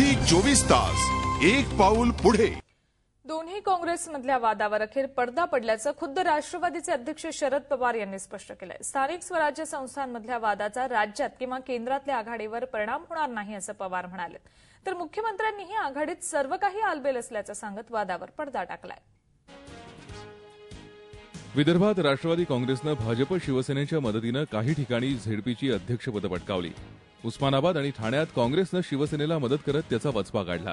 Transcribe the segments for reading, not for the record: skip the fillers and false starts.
Zee 24 तास एक पाऊल पुढे। दोन्ही काँग्रेसमधल्या वादावर अखेर पडदा पडल्याचं खुद्द राष्ट्रवादीचे अध्यक्ष शरद पवार यांनी स्पष्ट केलंय। स्थानिक स्वराज्य संस्थांमधल्या वादाचा राज्यात किंवा केंद्रातल्या आघाडीवर परिणाम होणार नाही असं पवार म्हणाले। तर मुख्यमंत्र्यांनीही आघाडीत सर्व काही आलबेल असल्याचं सांगत वादावर पडदा टाकलाय। विदर्भात राष्ट्रवादी काँग्रेसनं भाजप शिवसेनेच्या मदतीनं काही ठिकाणी झेडपीची अध्यक्षपद पटकावली। उस्मानाबाद आणि ठाण्यात काँग्रेसनं शिवसेनेला मदत करत त्याचा वचपा काढला।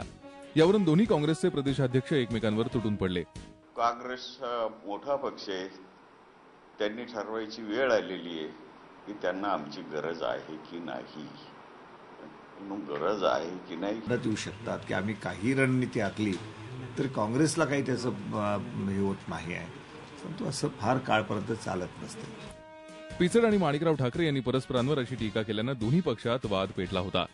यावरून दोन्ही काँग्रेसचे प्रदेशाध्यक्ष एकमेकांवर तुटून पडले। काँग्रेस मोठा पक्ष आहे, त्यांनी ठरवायची वेळ आलेली आहे की त्यांना आमची गरज आहे की नाही, गरज आहे की नाही देऊ शकतात की आम्ही काही रणनीती आखली तर काँग्रेसला काही त्याचं होत नाही आहे, परंतु असं फार काळपर्यंत चालत नसतं। पिचड आणि माणिकराव ठाकरे यांनी परस्परांवर अशी टीका केल्यानं दोन्ही पक्षात वाद पेटला होता।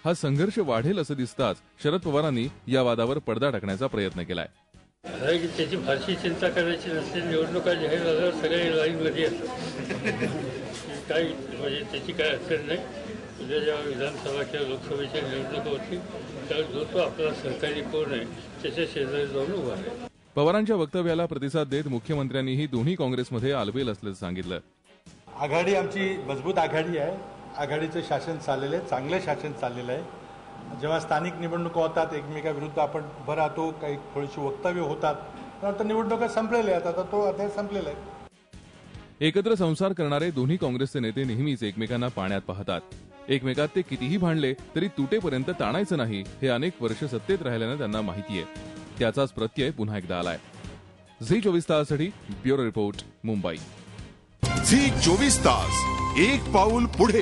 हा संघर्ष वाढेल असं दिसताच शरद पवारांनी या वादावर पडदा टाकण्याचा प्रयत्न केलाय। त्याची फारशी चिंता करायची नसते, निवडणुका जाहीर झाल्यावर सगळे लाईनमध्ये असतात, काही म्हणजे त्याची काय अडचण नाही। उद्या जेव्हा विधानसभा किंवा लोकसभेच्या निवडणुका होती त्यावेळी जो तो आपला सहकारी कोण आहे त्याच्या शेजारी जाऊन उभा आहे। पवारांच्या वक्तव्याला प्रतिसाद देत मुख्यमंत्र्यांनीही दोन्ही काँग्रेसमध्ये आलबेल असल्याचं सांगितलं। आघाडी आमची मजबूत आघाडी आहे, आघाडीचं शासन चाललेलं आहे, चांगलं शासन चाललेलं आहे। जेव्हा स्थानिक निवडणुका होतात एकमेकाविरुद्ध आपण उभं राहतो, काही थोडीशी वक्तव्य होतात, नंतर निवडणुका संपलेल्या आहेत, आता तो अध्याय संपलेला आहे। एकत्र संसार करणारे दोन्ही काँग्रेसचे नेते नेहमीच एकमेकांना पाण्यात पाहतात। एकमेकात ते कितीही भांडले तरी तुटेपर्यंत ताणायचं नाही हे अनेक वर्ष सत्तेत राहिल्यानं त्यांना माहिती आहे। त्याचाच प्रत्यय पुन्हा एकदा आलाय। झी 24 ताससाठी ब्युरो रिपोर्ट, मुंबई। झी 24 तास एक पाऊल पुढे।